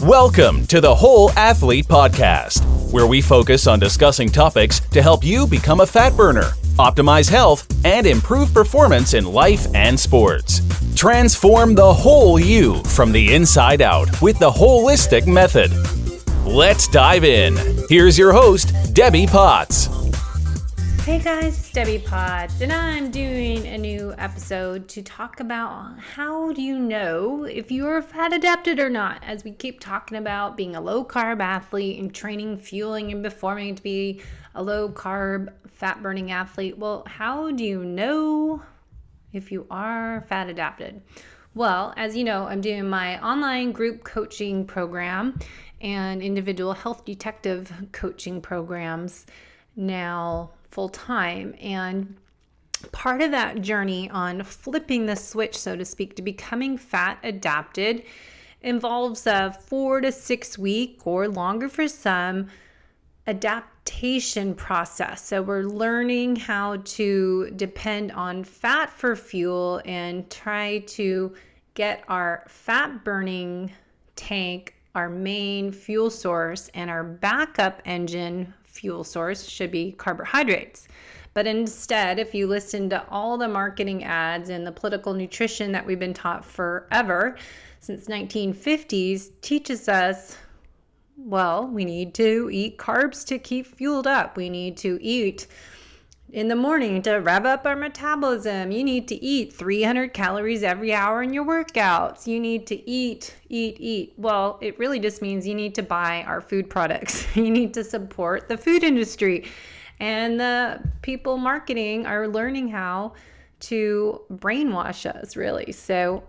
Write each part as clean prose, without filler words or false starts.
Welcome to the Whole Athlete Podcast, where we focus on discussing topics to help you become a fat burner, optimize health, and improve performance in life and sports. Transform the whole you from the inside out with the holistic method. Let's dive in. Here's your host, Debbie Potts. Hey guys, it's Debbie Potts, and I'm doing a new episode to talk about how do you know if you're fat adapted or not, as we keep talking about being a low carb athlete and training, fueling, and performing to be a low carb fat burning athlete. Well, how do you know if you are fat adapted? Well, as you know, I'm doing my online group coaching program and individual health detective coaching programs now full-time, and part of that journey on flipping the switch, so to speak, to becoming fat adapted involves a 4 to 6 week or longer for some adaptation process. So we're learning how to depend on fat for fuel and try to get our fat burning tank, our main fuel source, and our backup engine fuel source should be carbohydrates. But instead, if you listen to all the marketing ads and the political nutrition that we've been taught forever, since 1950s, teaches us, well, we need to eat carbs to keep fueled up. We need to eat in the morning to rev up our metabolism. You need to eat 300 calories every hour in your workouts. You need to eat. Well, it really just means you need to buy our food products. You need to support the food industry. And the people marketing are learning how to brainwash us, really. So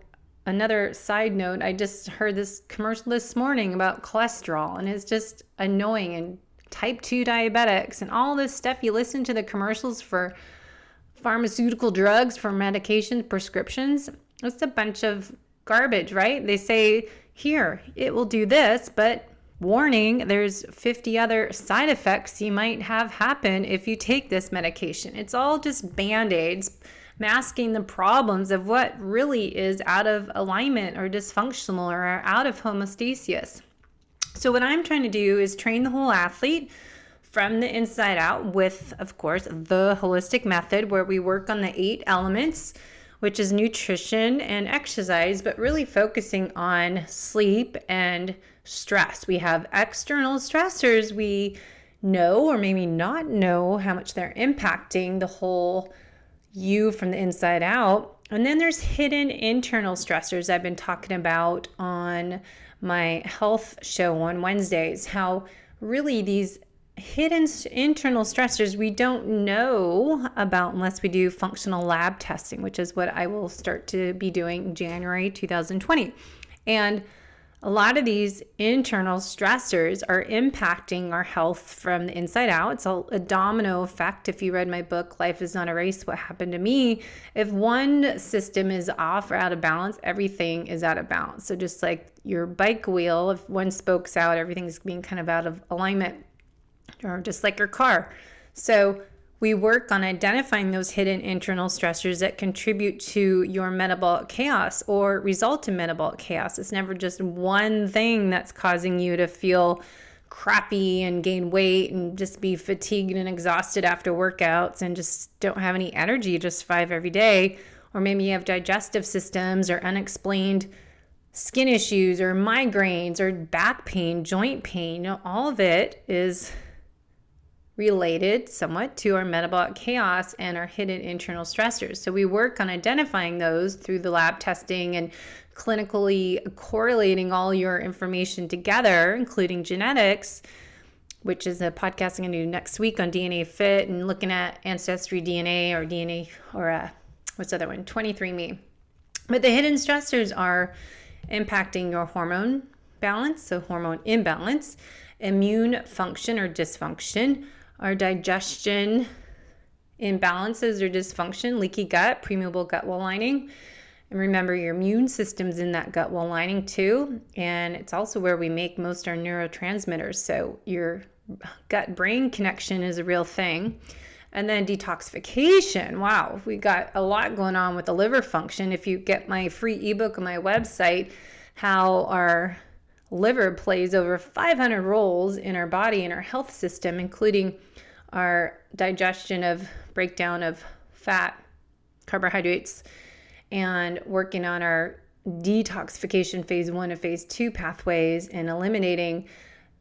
another side note, I just heard this commercial this morning about cholesterol, and it's just annoying, and type 2 diabetics and all this stuff. You listen to the commercials for pharmaceutical drugs, for medication prescriptions. It's a bunch of garbage, right? They say, here, it will do this, but warning, there's 50 other side effects you might have happen if you take this medication. It's all just band-aids masking the problems of what really is out of alignment or dysfunctional or out of homeostasis. So what I'm trying to do is train the whole athlete from the inside out with, of course, the holistic method, where we work on the 8 elements, which is nutrition and exercise, but really focusing on sleep and stress. We have external stressors we know or maybe not know how much they're impacting the whole you from the inside out. And then there's hidden internal stressors I've been talking about on my health show on Wednesdays, how really these hidden internal stressors we don't know about unless we do functional lab testing, which is what I will start to be doing in January 2020. And a lot of these internal stressors are impacting our health from the inside out. It's a domino effect. If you read my book, Life is Not a Race, What Happened to Me? If one system is off or out of balance, everything is out of balance. So just like your bike wheel, if one spoke's out, everything's being kind of out of alignment, or just like your car. So we work on identifying those hidden internal stressors that contribute to your metabolic chaos or result in metabolic chaos. It's never just one thing that's causing you to feel crappy and gain weight and just be fatigued and exhausted after workouts and just don't have any energy to survive every day. Or maybe you have digestive systems or unexplained skin issues or migraines or back pain, joint pain. All of it is related somewhat to our metabolic chaos and our hidden internal stressors. So we work on identifying those through the lab testing and clinically correlating all your information together, including genetics, which is a podcast I'm going to do next week on DNA Fit and looking at ancestry DNA or DNA or what's the other one? 23andMe. But the hidden stressors are impacting your hormone balance, so hormone imbalance, immune function or dysfunction, our digestion imbalances or dysfunction, leaky gut, permeable gut wall lining. And remember, your immune system's in that gut wall lining too. And it's also where we make most our neurotransmitters. So your gut-brain connection is a real thing. And then detoxification. Wow, we got a lot going on with the liver function. If you get my free ebook on my website, how our liver plays over 500 roles in our body and our health system, including our digestion of breakdown of fat, carbohydrates, and working on our detoxification phase 1 and phase 2 pathways and eliminating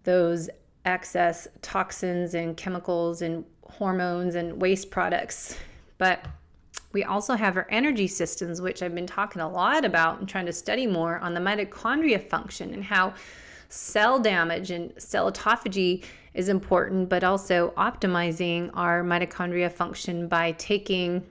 those excess toxins and chemicals and hormones and waste products. But we also have our energy systems, which I've been talking a lot about and trying to study more on the mitochondria function and how cell damage and cell autophagy is important, but also optimizing our mitochondria function by taking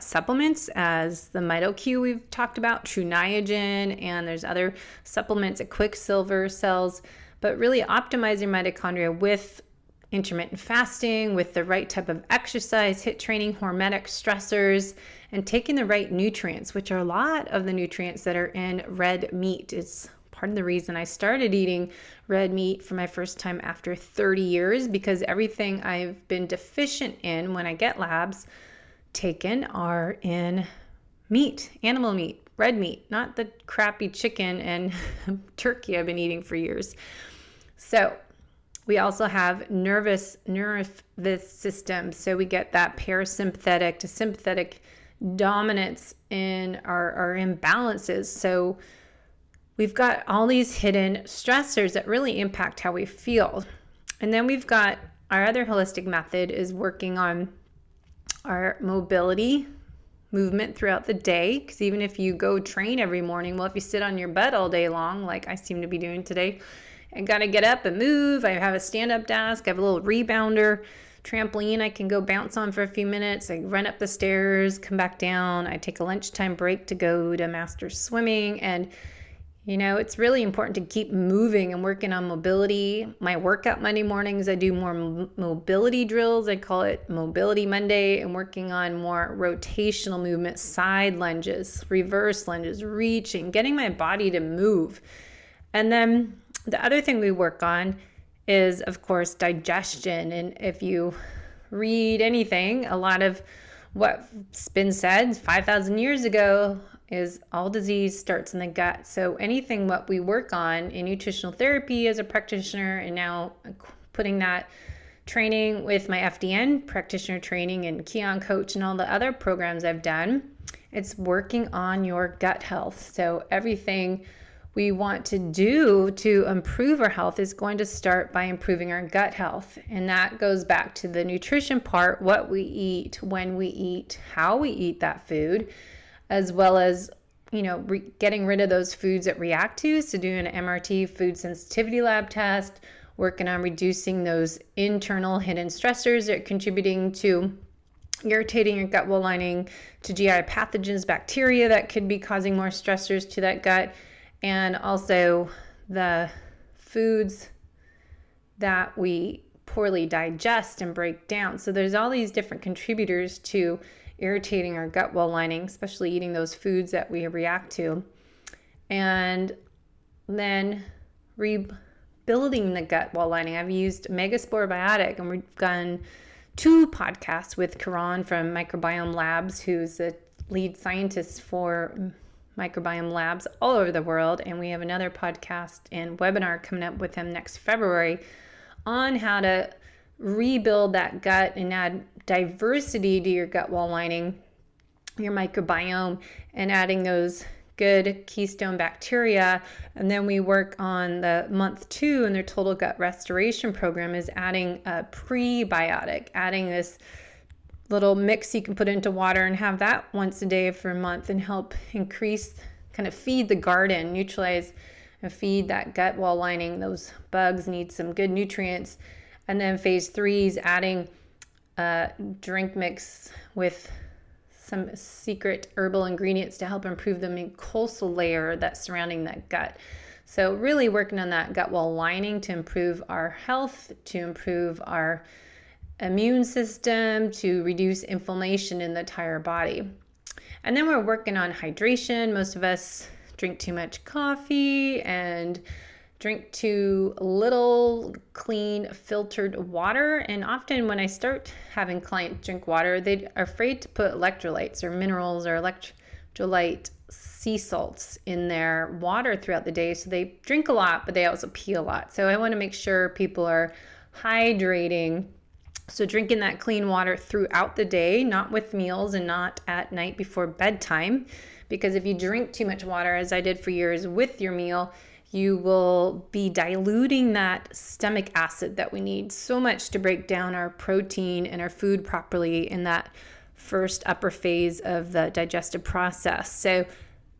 supplements as the MitoQ we've talked about, True Niagen, and there's other supplements at Quicksilver cells, but really optimizing mitochondria with intermittent fasting, with the right type of exercise, HIIT training, hormetic stressors, and taking the right nutrients, which are a lot of the nutrients that are in red meat. It's part of the reason I started eating red meat for my first time after 30 years, because everything I've been deficient in when I get labs taken are in meat, animal meat, red meat, not the crappy chicken and turkey I've been eating for years. So we also have nervous system. So we get that parasympathetic to sympathetic dominance in our imbalances. So we've got all these hidden stressors that really impact how we feel. And then we've got our other holistic method is working on our mobility, movement throughout the day. Because even if you go train every morning, well, if you sit on your butt all day long, like I seem to be doing today, and got to get up and move. I have a stand-up desk. I have a little rebounder trampoline I can go bounce on for a few minutes. I run up the stairs, come back down. I take a lunchtime break to go to master swimming. And, you know, it's really important to keep moving and working on mobility. My workout Monday mornings, I do more mobility drills. I call it Mobility Monday, and working on more rotational movement, side lunges, reverse lunges, reaching, getting my body to move. And then the other thing we work on is, of course, digestion. And if you read anything, a lot of what's been said 5,000 years ago is all disease starts in the gut. So anything what we work on in nutritional therapy as a practitioner, and now putting that training with my FDN practitioner training and Keon coach and all the other programs I've done, it's working on your gut health. So everything we want to do to improve our health is going to start by improving our gut health. And that goes back to the nutrition part, what we eat, when we eat, how we eat that food, as well as, you know, getting rid of those foods that react to. So doing an MRT food sensitivity lab test, working on reducing those internal hidden stressors that are contributing to irritating your gut wall lining, to GI pathogens, bacteria that could be causing more stressors to that gut. And also the foods that we poorly digest and break down. So there's all these different contributors to irritating our gut wall lining, especially eating those foods that we react to. And then rebuilding the gut wall lining. I've used Megaspore Biotic, and we've done 2 podcasts with Karan from Microbiome Labs, who's the lead scientist for microbiome labs all over the world. And we have another podcast and webinar coming up with him next February on how to rebuild that gut and add diversity to your gut wall lining, your microbiome, and adding those good keystone bacteria. And then we work on the month 2 in their total gut restoration program is adding a prebiotic, adding this little mix you can put into water and have that once a day for a month and help increase, kind of feed the garden, neutralize and feed that gut wall lining. Those bugs need some good nutrients. And then phase 3 is adding a drink mix with some secret herbal ingredients to help improve the mucosal layer that's surrounding that gut. So really working on that gut wall lining to improve our health, to improve our immune system, to reduce inflammation in the entire body. And then we're working on hydration. Most of us drink too much coffee and drink too little clean filtered water. And often when I start having clients drink water, they are afraid to put electrolytes or minerals or electrolyte sea salts in their water throughout the day. So they drink a lot, but they also pee a lot. So I want to make sure people are hydrating. So drinking that clean water throughout the day, not with meals and not at night before bedtime. Because if you drink too much water, as I did for years with your meal, you will be diluting that stomach acid that we need so much to break down our protein and our food properly in that first upper phase of the digestive process. So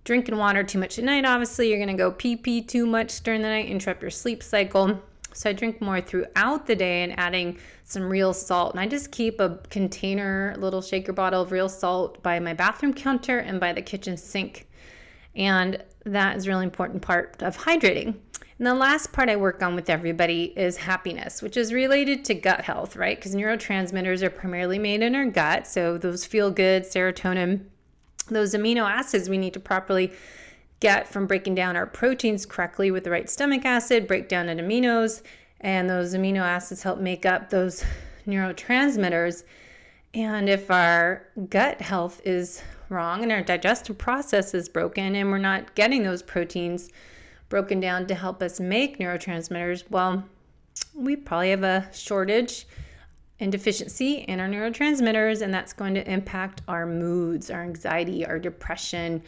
drinking water too much at night, obviously you're going to go pee too much during the night, interrupt your sleep cycle. So I drink more throughout the day and adding some real salt. And I just keep a container, little shaker bottle of real salt by my bathroom counter and by the kitchen sink. And that is a really important part of hydrating. And the last part I work on with everybody is happiness, which is related to gut health, right? Because neurotransmitters are primarily made in our gut. So those feel good, serotonin, those amino acids we need to properly get from breaking down our proteins correctly with the right stomach acid, break down into aminos, and those amino acids help make up those neurotransmitters. And if our gut health is wrong and our digestive process is broken and we're not getting those proteins broken down to help us make neurotransmitters, well, we probably have a shortage and deficiency in our neurotransmitters, and that's going to impact our moods, our anxiety, our depression,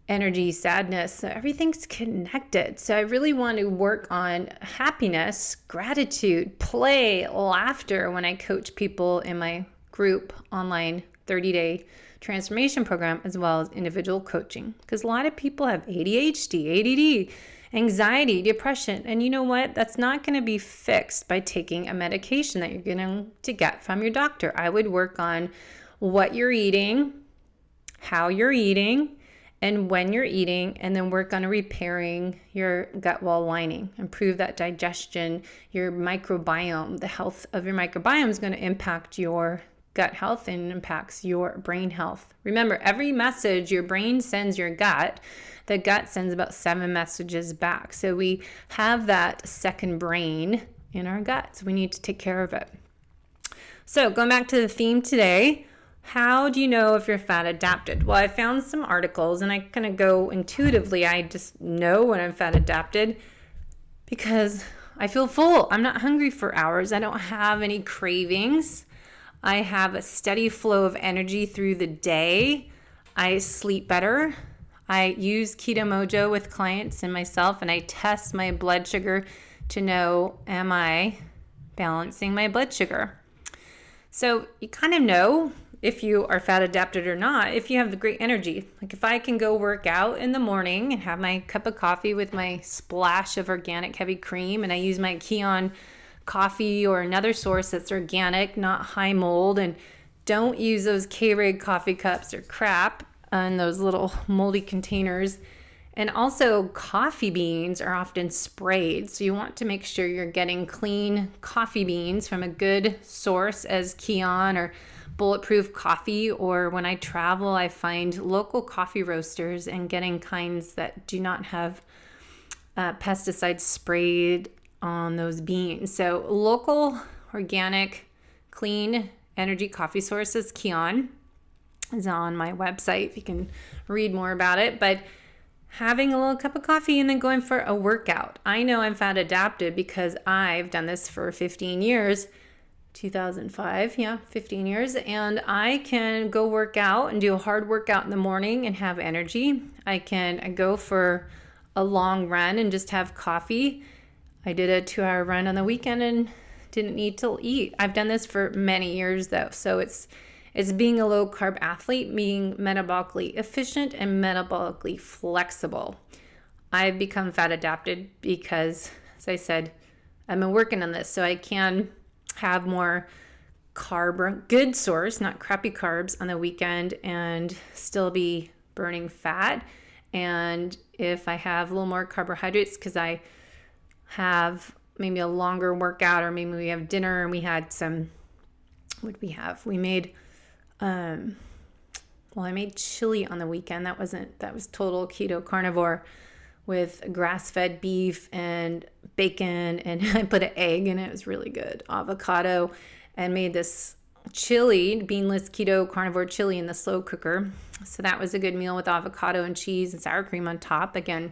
energy, sadness. So everything's connected. So I really want to work on happiness, gratitude, play, laughter when I coach people in my group online 30-day transformation program, as well as individual coaching. Because a lot of people have ADHD, ADD, anxiety, depression. And you know what? That's not going to be fixed by taking a medication that you're going to get from your doctor. I would work on what you're eating, how you're eating, and when you're eating, and then work on repairing your gut wall lining, improve that digestion, your microbiome. The health of your microbiome is going to impact your gut health and impacts your brain health. Remember, every message your brain sends your gut, the gut sends about 7 messages back. So we have that second brain in our gut. So we need to take care of it. So going back to the theme today, how do you know if you're fat adapted? Well, I found some articles and I kind of go intuitively. I just know when I'm fat adapted because I feel full. I'm not hungry for hours. I don't have any cravings. I have a steady flow of energy through the day. I sleep better. I use Keto Mojo with clients and myself, and I test my blood sugar to know, am I balancing my blood sugar? So you kind of know if you are fat adapted or not if you have the great energy. Like if I can go work out in the morning and have my cup of coffee with my splash of organic heavy cream, and I use my Keon coffee or another source that's organic, not high mold, and don't use those Keurig coffee cups or crap in those little moldy containers. And also coffee beans are often sprayed, so you want to make sure you're getting clean coffee beans from a good source as Keon or Bulletproof Coffee. Or when I travel, I find local coffee roasters and getting kinds that do not have pesticides sprayed on those beans. So local, organic, clean energy coffee sources, Keon, is on my website. You can read more about it. But having a little cup of coffee and then going for a workout. I know I'm fat adapted because I've done this for 15 years. 2005, 15 years. And I can go work out and do a hard workout in the morning and have energy. I can go for a long run and just have coffee. I did a 2-hour run on the weekend and didn't need to eat. I've done this for many years though. So it's being a low carb athlete, being metabolically efficient and metabolically flexible. I've become fat adapted because, as I said, I've been working on this so I can have more good source, not crappy carbs on the weekend and still be burning fat. And if I have a little more carbohydrates because I have maybe a longer workout, or maybe we have dinner and we had some, what did we have? We made, I made chili on the weekend. That was total keto carnivore with grass-fed beef and bacon, and I put an egg in it. It was really good. Avocado, and made this chili, beanless keto carnivore chili in the slow cooker. So that was a good meal with avocado and cheese and sour cream on top. Again,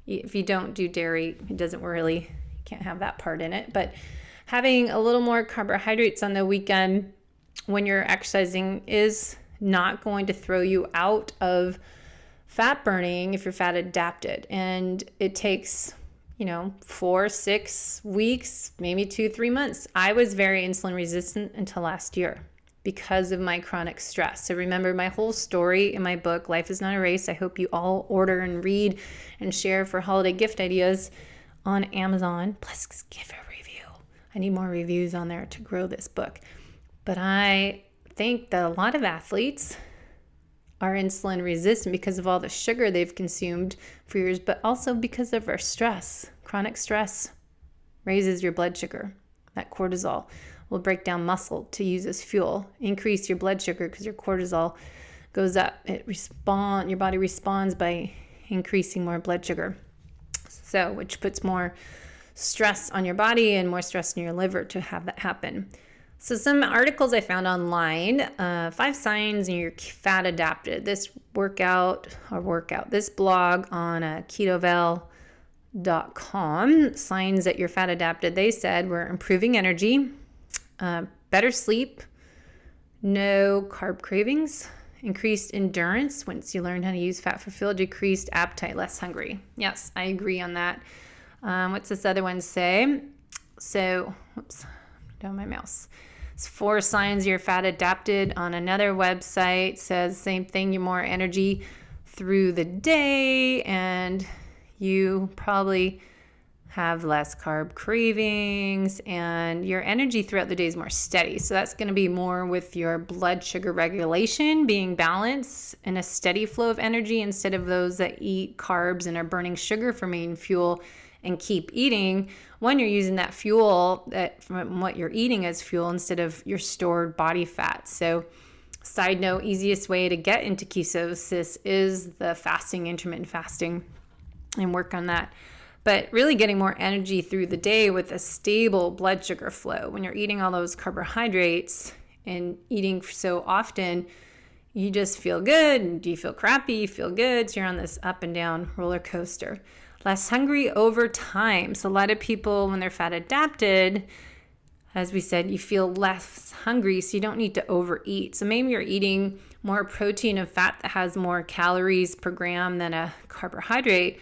if you don't do dairy, it doesn't really, you can't have that part in it. But having a little more carbohydrates on the weekend when you're exercising is not going to throw you out of fat burning if you're fat adapted. And it takes 4-6 weeks, maybe 2-3 months. I was very insulin resistant until last year because of my chronic stress. So remember my whole story in my book, Life is Not a Race. I hope you all order and read and share for holiday gift ideas on Amazon. Plus, give a review. I need more reviews on there to grow this book. But I think that a lot of athletes are insulin resistant because of all the sugar they've consumed for years, but also because of our stress. Chronic stress raises your blood sugar. That cortisol will break down muscle to use as fuel, increase your blood sugar because your cortisol goes up. Your body responds by increasing more blood sugar. So, which puts more stress on your body and more stress in your liver to have that happen. So some articles I found online, 5 signs you're fat adapted. This blog on ketovel.com, signs that you're fat adapted. They said we're improving energy, better sleep, no carb cravings, increased endurance once you learn how to use fat for fuel, decreased appetite, less hungry. Yes, I agree on that. What's this other one say? So, down my mouse. It's 4 signs you're fat adapted. On another website says same thing, you're more energy through the day and you probably have less carb cravings and your energy throughout the day is more steady. So that's going to be more with your blood sugar regulation being balanced and a steady flow of energy instead of those that eat carbs and are burning sugar for main fuel and keep eating when you're using that fuel that from what you're eating as fuel instead of your stored body fat. So side note, easiest way to get into ketosis is the fasting, intermittent fasting, and work on that. But really getting more energy through the day with a stable blood sugar flow. When you're eating all those carbohydrates and eating so often, you just feel good. And do you feel crappy? You feel good. So you're on this up and down roller coaster. Less hungry over time. So a lot of people, when they're fat adapted, as we said, you feel less hungry, so you don't need to overeat. So maybe you're eating more protein and fat that has more calories per gram than a carbohydrate,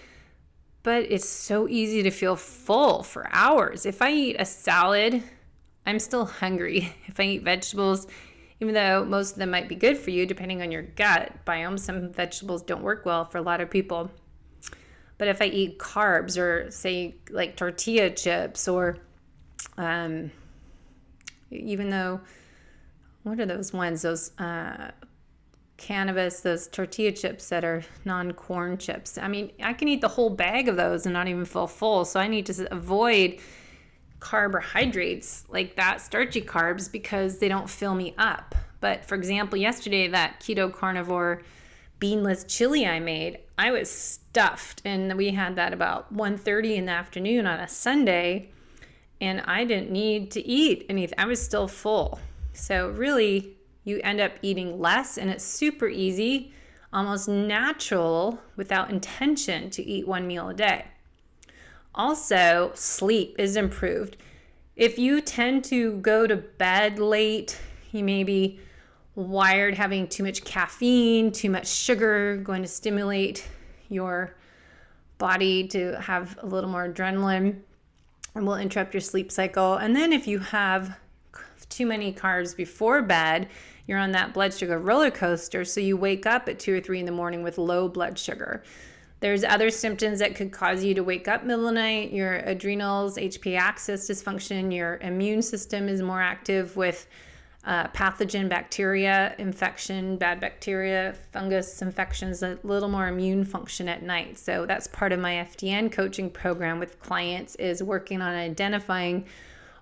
but it's so easy to feel full for hours. If I eat a salad, I'm still hungry. If I eat vegetables, even though most of them might be good for you, depending on your gut biome, some vegetables don't work well for a lot of people. But if I eat carbs or say like tortilla chips or even though, what are those ones? Those cannabis, those tortilla chips that are non-corn chips. I mean, I can eat the whole bag of those and not even feel full. So I need to avoid carbohydrates like that, starchy carbs, because they don't fill me up. But for example, yesterday, that keto carnivore beanless chili I made, I was stuffed, and we had that about 1:30 in the afternoon on a Sunday, and I didn't need to eat anything. I was still full. So really, you end up eating less, and it's super easy, almost natural, without intention, to eat 1 meal a day. Also, sleep is improved. If you tend to go to bed late, you may be wired having too much caffeine, too much sugar, going to stimulate your body to have a little more adrenaline and will interrupt your sleep cycle. And then if you have too many carbs before bed, you're on that blood sugar roller coaster. So you wake up at 2 or 3 in the morning with low blood sugar. There's other symptoms that could cause you to wake up middle of the night, your adrenals, HPA axis dysfunction, your immune system is more active with pathogen bacteria infection, bad bacteria, fungus infections, a little more immune function at night. So that's part of my FDN coaching program with clients, is working on identifying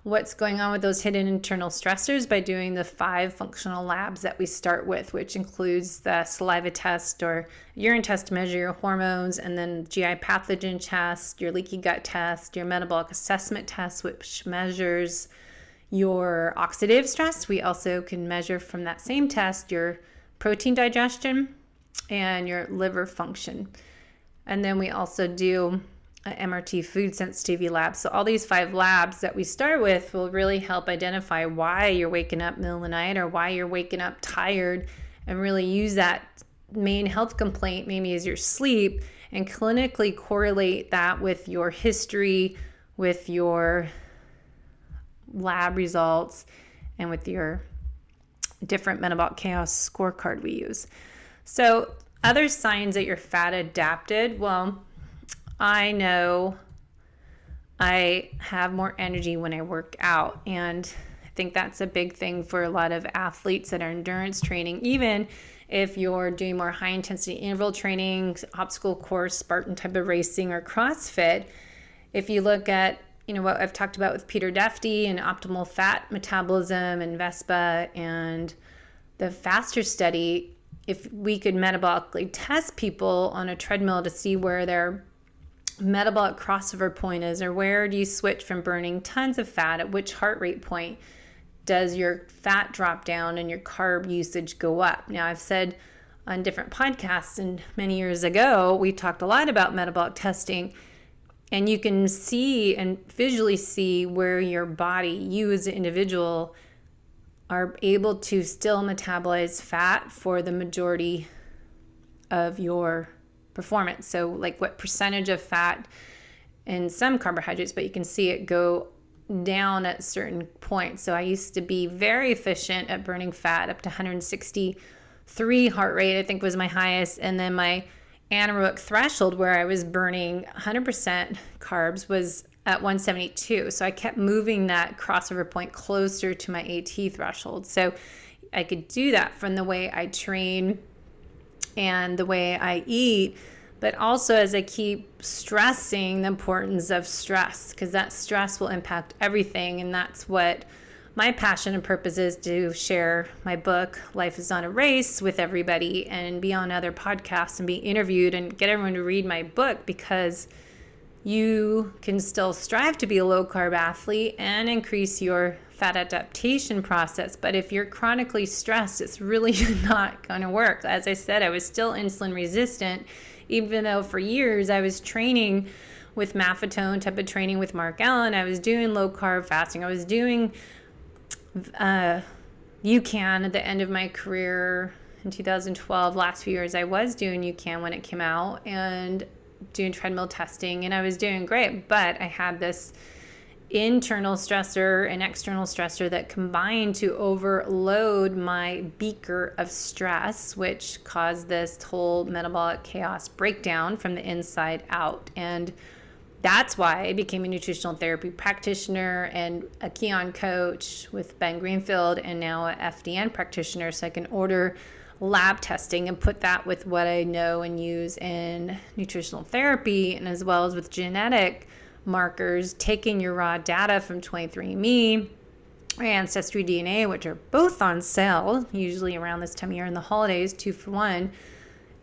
what's going on with those hidden internal stressors by doing the 5 functional labs that we start with, which includes the saliva test or urine test to measure your hormones, and then GI pathogen test, your leaky gut test, your metabolic assessment test, which measures your oxidative stress. We also can measure from that same test your protein digestion and your liver function. And then we also do an MRT food sensitivity lab. So all these 5 labs that we start with will really help identify why you're waking up middle of the night or why you're waking up tired, and really use that main health complaint maybe as your sleep, and clinically correlate that with your history, with your lab results, and with your different metabolic chaos scorecard we use. So other signs that you're fat adapted, well, I know I have more energy when I work out, and I think that's a big thing for a lot of athletes that are endurance training. Even if you're doing more high intensity interval training, obstacle course, Spartan type of racing, or CrossFit, if you look at what I've talked about with Peter Defty and optimal fat metabolism and Vespa and the FASTER study, if we could metabolically test people on a treadmill to see where their metabolic crossover point is, or where do you switch from burning tons of fat, at which heart rate point does your fat drop down and your carb usage go up. Now, I've said on different podcasts, and many years ago, we talked a lot about metabolic testing, and you can see and visually see where your body, you as an individual, are able to still metabolize fat for the majority of your performance. So like what percentage of fat and some carbohydrates, but you can see it go down at certain points. So I used to be very efficient at burning fat up to 163 heart rate, I think was my highest. And then my anaerobic threshold, where I was burning 100% carbs, was at 172. So I kept moving that crossover point closer to my AT threshold. So I could do that from the way I train and the way I eat, but also as I keep stressing the importance of stress, because that stress will impact everything. And that's what my passion and purpose is, to share my book, Life is Not a Race, with everybody, and be on other podcasts and be interviewed and get everyone to read my book, because you can still strive to be a low carb athlete and increase your fat adaptation process. But if you're chronically stressed, it's really not going to work. As I said, I was still insulin resistant, even though for years I was training with Maffetone type of training with Mark Allen. I was doing low carb fasting. I was doing UCAN at the end of my career in 2012. Last few years I was doing UCAN when it came out, and doing treadmill testing, and I was doing great. But I had this internal stressor and external stressor that combined to overload my beaker of stress, which caused this whole metabolic chaos breakdown from the inside out. And that's why I became a nutritional therapy practitioner and a Keon coach with Ben Greenfield, and now a FDN practitioner, so I can order lab testing and put that with what I know and use in nutritional therapy, and as well as with genetic markers, taking your raw data from 23andMe or Ancestry DNA, which are both on sale, usually around this time of year in the holidays, 2 for 1.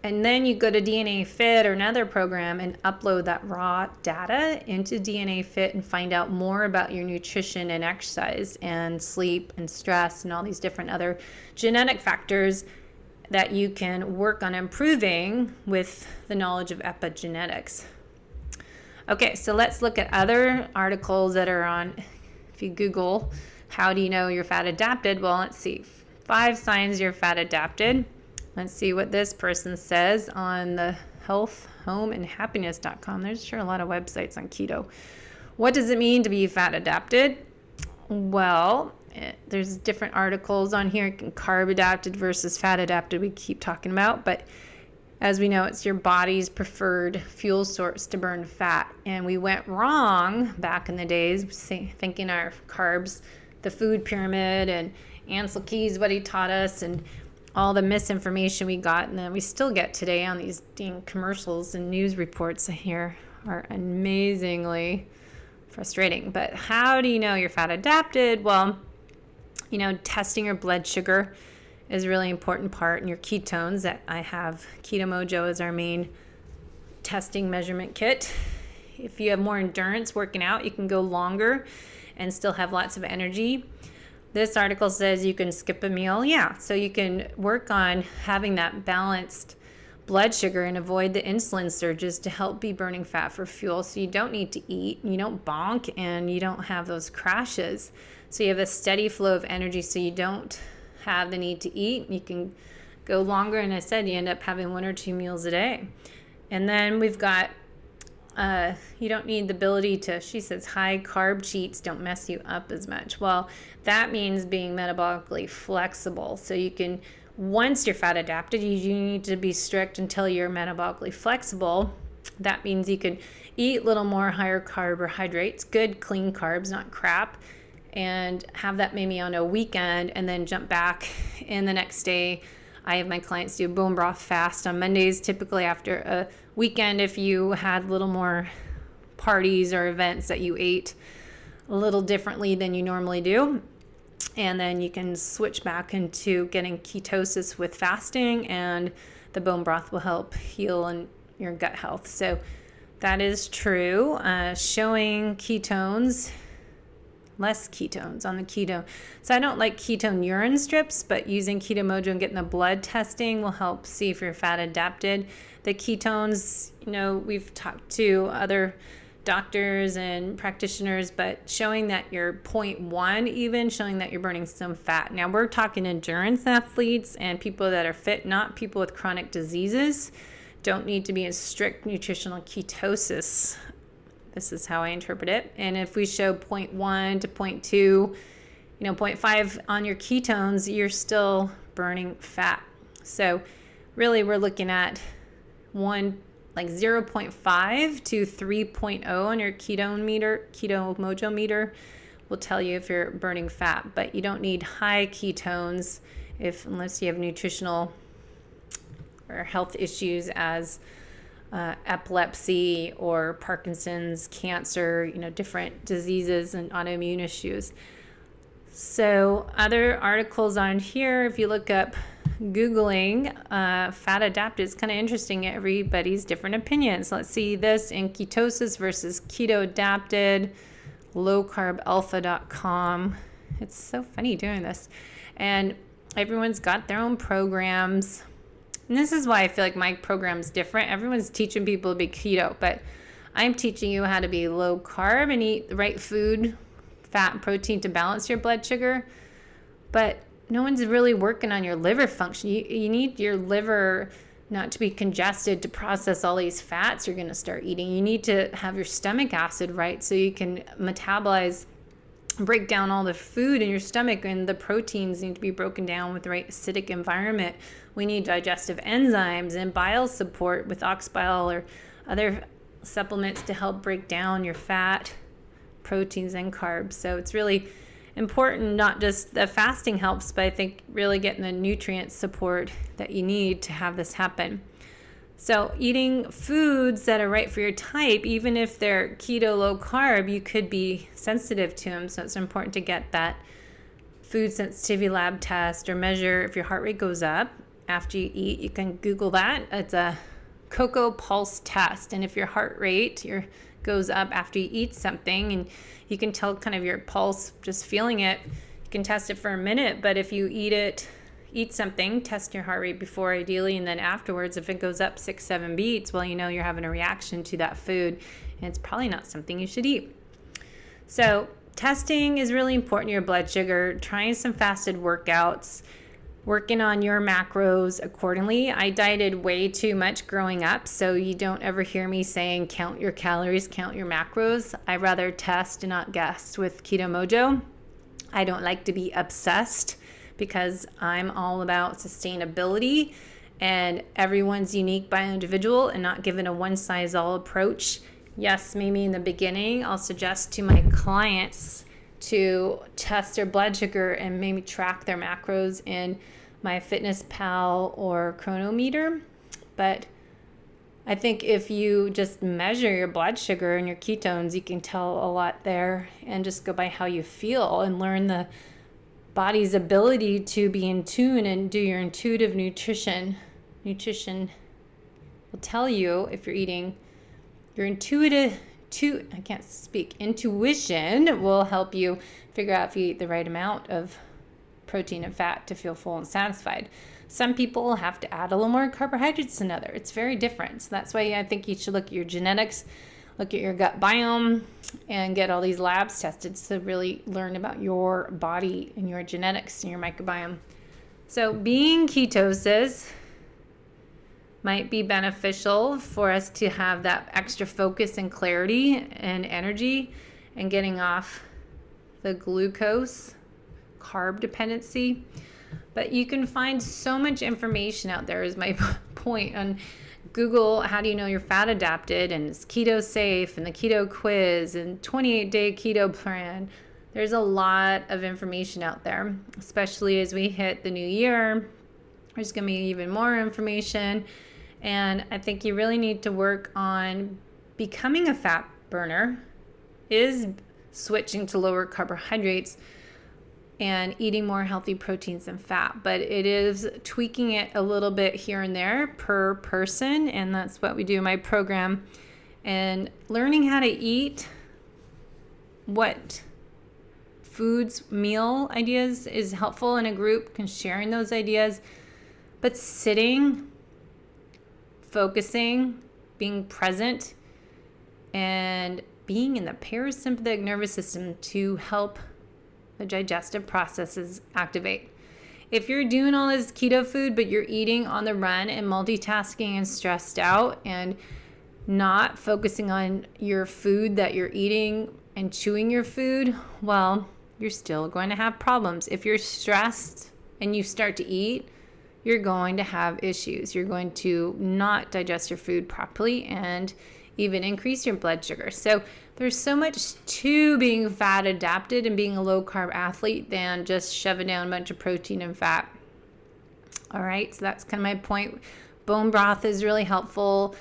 And then you go to DNA Fit or another program and upload that raw data into DNA Fit and find out more about your nutrition and exercise and sleep and stress and all these different other genetic factors that you can work on improving with the knowledge of epigenetics. Okay, so let's look at other articles that are on, if you Google, how do you know you're fat adapted? Well, let's see, 5 signs you're fat adapted. Let's see what this person says on the healthhomeandhappiness.com. There's sure a lot of websites on keto. What does it mean to be fat adapted? Well, there's different articles on here, carb adapted versus fat adapted we keep talking about, but as we know, it's your body's preferred fuel source to burn fat. And we went wrong back in the days, thinking our carbs, the food pyramid, and Ansel Keys, what he taught us, and all the misinformation we got, and then we still get today on these dang commercials and news reports here, are amazingly frustrating. But how do you know you're fat adapted? Well, testing your blood sugar is a really important part, and your ketones. That I have Keto Mojo as our main testing measurement kit. If you have more endurance working out, you can go longer and still have lots of energy. This article says you can skip a meal. Yeah, so you can work on having that balanced blood sugar and avoid the insulin surges to help be burning fat for fuel. So you don't need to eat, you don't bonk, and you don't have those crashes. So you have a steady flow of energy, so you don't have the need to eat. You can go longer, and I said you end up having 1 or 2 meals a day. And then we've got you don't need the ability to, she says, high carb cheats don't mess you up as much. Well, that means being metabolically flexible. So you can, once you're fat adapted, you need to be strict until you're metabolically flexible. That means you can eat a little more higher carbohydrates, good clean carbs, not crap, and have that maybe on a weekend and then jump back in the next day. I have my clients do a bone broth fast on Mondays, typically after a weekend if you had a little more parties or events that you ate a little differently than you normally do. And then you can switch back into getting ketosis with fasting, and the bone broth will help heal and your gut health. So that is true. Showing ketones, less ketones on the keto. So I don't like ketone urine strips, but using Keto Mojo and getting the blood testing will help see if you're fat adapted. The ketones, we've talked to other doctors and practitioners, but showing that you're 0.1 even, showing that you're burning some fat. Now we're talking endurance athletes and people that are fit, not people with chronic diseases. Don't need to be in strict nutritional ketosis. This is how I interpret it. And if we show 0.1 to 0.2, 0.5 on your ketones, you're still burning fat. So really we're looking at 0.5 to 3.0 on your Keto Mojo meter will tell you if you're burning fat, but you don't need high ketones unless you have nutritional or health issues as epilepsy or Parkinson's, cancer, different diseases and autoimmune issues. So other articles on here, if you look up Googling fat adapted, it's kind of interesting. Everybody's different opinions. Let's see this in ketosis versus keto adapted, lowcarbalpha.com. It's so funny doing this. And everyone's got their own programs. And this is why I feel like my program's different. Everyone's teaching people to be keto, but I'm teaching you how to be low carb and eat the right food, fat and protein to balance your blood sugar. But no one's really working on your liver function. You need your liver not to be congested to process all these fats you're going to start eating. You need to have your stomach acid right so you can metabolize, break down all the food in your stomach, and the proteins need to be broken down with the right acidic environment. We need digestive enzymes and bile support with ox bile or other supplements to help break down your fat, proteins, and carbs. So it's really important, not just the fasting helps, but I think really getting the nutrient support that you need to have this happen. So eating foods that are right for your type, even if they're keto low carb, you could be sensitive to them. So it's important to get that food sensitivity lab test or measure if your heart rate goes up after you eat. You can Google that. It's a cocoa pulse test. And if your heart rate goes up after you eat something, and you can tell kind of your pulse just feeling it, you can test it for a minute. But if you eat something, test your heart rate before ideally, and then afterwards, if it goes up 6-7 beats, well, you're having a reaction to that food, and it's probably not something you should eat. So testing is really important to your blood sugar, trying some fasted workouts, working on your macros accordingly. I dieted way too much growing up, so you don't ever hear me saying count your calories, count your macros. I rather test and not guess with Keto Mojo. I don't like to be obsessed because I'm all about sustainability, and everyone's unique by individual and not given a one-size-all approach. Yes, maybe in the beginning, I'll suggest to my clients to test their blood sugar and maybe track their macros in my FitnessPal or Chronometer. But I think if you just measure your blood sugar and your ketones, you can tell a lot there, and just go by how you feel and learn the body's ability to be in tune and do your intuitive nutrition. Nutrition will tell you if you're eating your intuitive intuition will help you figure out if you eat the right amount of protein and fat to feel full and satisfied. Some people have to add a little more carbohydrates than others. It's very different. So that's why I think you should look at your genetics, look at your gut biome, and get all these labs tested to really learn about your body and your genetics and your microbiome. So being ketosis might be beneficial for us to have that extra focus and clarity and energy and getting off the glucose carb dependency. But you can find so much information out there, is my point. On Google, how do you know you're fat adapted, and is keto safe, and the keto quiz, and 28-day keto plan. There's a lot of information out there, especially as we hit the new year. There's going to be even more information. And I think you really need to work on becoming a fat burner, is switching to lower carbohydrates and eating more healthy proteins and fat. But it is tweaking it a little bit here and there per person. And that's what we do in my program. And learning how to eat what foods, meal ideas is helpful in a group, and sharing those ideas. But sitting, focusing, being present, and being in the parasympathetic nervous system to help the digestive processes activate. If you're doing all this keto food, but you're eating on the run and multitasking and stressed out and not focusing on your food that you're eating and chewing your food, well, you're still going to have problems. If you're stressed and you start to eat, you're going to have issues. You're going to not digest your food properly and even increase your blood sugar. So there's so much to being fat adapted and being a low carb athlete than just shoving down a bunch of protein and fat. All right, so that's kind of my point. Bone broth is really helpful,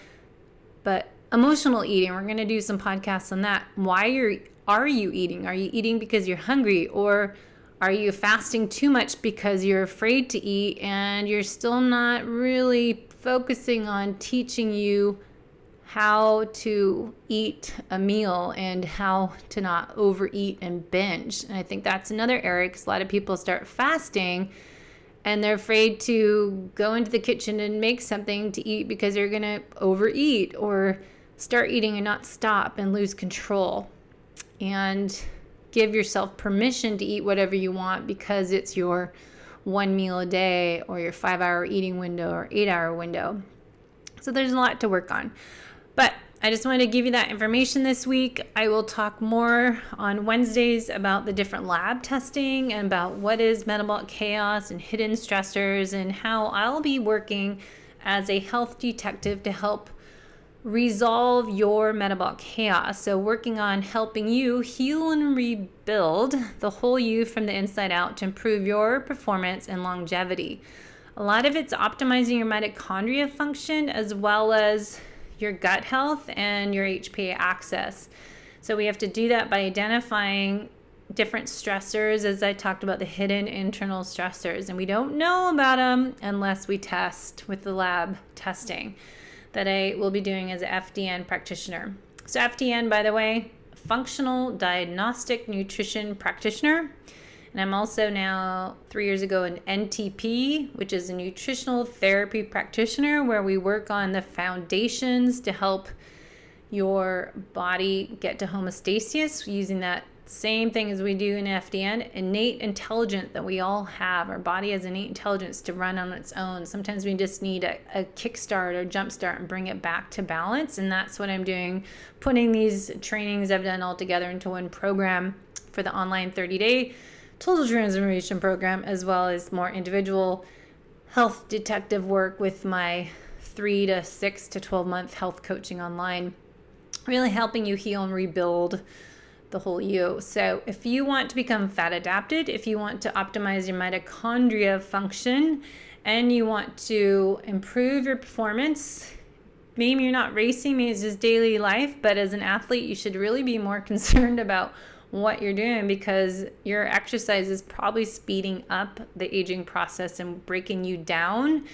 but emotional eating, we're going to do some podcasts on that. Why are you eating? Are you eating because you're hungry, or are you fasting too much because you're afraid to eat and you're still not really focusing on teaching you how to eat a meal and how to not overeat and binge? And I think that's another area, because a lot of people start fasting and they're afraid to go into the kitchen and make something to eat because they're going to overeat, or start eating and not stop and lose control. And give yourself permission to eat whatever you want because it's your one meal a day, or your 5-hour eating window, or 8-hour window. So there's a lot to work on. But I just wanted to give you that information this week. I will talk more on Wednesdays about the different lab testing and about what is metabolic chaos and hidden stressors, and how I'll be working as a health detective to help resolve your metabolic chaos. So working on helping you heal and rebuild the whole you from the inside out to improve your performance and longevity. A lot of it's optimizing your mitochondria function, as well as your gut health and your HPA axis. So we have to do that by identifying different stressors, as I talked about, the hidden internal stressors. And we don't know about them unless we test with the lab testing that I will be doing as an FDN practitioner. So FDN, by the way, Functional Diagnostic Nutrition Practitioner. And I'm also now, 3 years ago, an NTP, which is a nutritional therapy practitioner, where we work on the foundations to help your body get to homeostasis, using that same thing as we do in FDN, innate intelligence that we all have. Our body has innate intelligence to run on its own. Sometimes we just need a kickstart or jumpstart and bring it back to balance. And that's what I'm doing, putting these trainings I've done all together into one program for the online 30-day total transformation program, as well as more individual health detective work with my 3 to 6 to 12 month health coaching online, really helping you heal and rebuild the whole you. So if you want to become fat adapted, if you want to optimize your mitochondria function, and you want to improve your performance, maybe you're not racing, maybe it's just daily life, but as an athlete, you should really be more concerned about what you're doing, because your exercise is probably speeding up the aging process and breaking you down.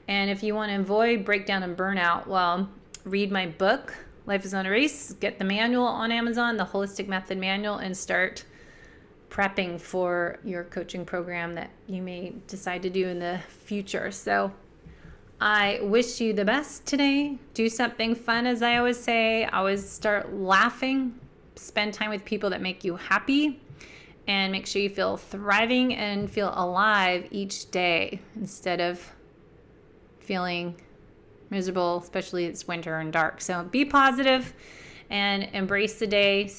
And if you want to avoid breakdown and burnout, well, read my book, Life is not a race. Get the manual on Amazon, the Holistic Method Manual, and start prepping for your coaching program that you may decide to do in the future. So I wish you the best today. Do something fun, as I always say. Always start laughing. Spend time with people that make you happy. And make sure you feel thriving and feel alive each day instead of feeling miserable, especially it's winter and dark. So be positive and embrace the day.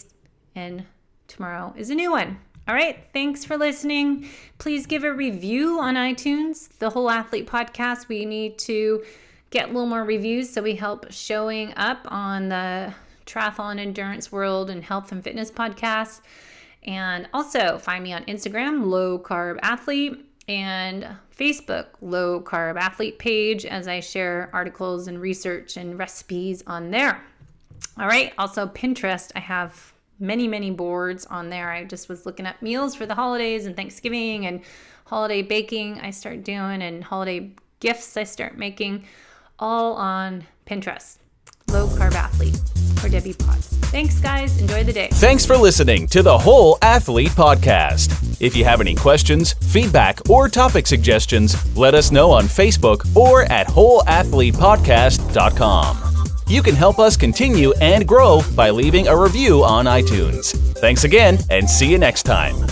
And tomorrow is a new one. All right. Thanks for listening. Please give a review on iTunes, the Whole Athlete Podcast. We need to get a little more reviews so we help showing up on the triathlon endurance world and health and fitness podcasts. And also find me on Instagram, Low Carb Athlete, and Facebook, Low Carb Athlete page, as I share articles and research and recipes on there. All right. Also Pinterest. I have many boards on there. I just was looking up meals for the holidays and Thanksgiving and holiday baking I start doing and holiday gifts I start making, all on Pinterest. Low Carb Athlete or Debbie Potts. Thanks, guys. Enjoy the day. Thanks for listening to the Whole Athlete Podcast. If you have any questions, feedback, or topic suggestions, let us know on Facebook or at wholeathletepodcast.com. You can help us continue and grow by leaving a review on iTunes. Thanks again, and see you next time.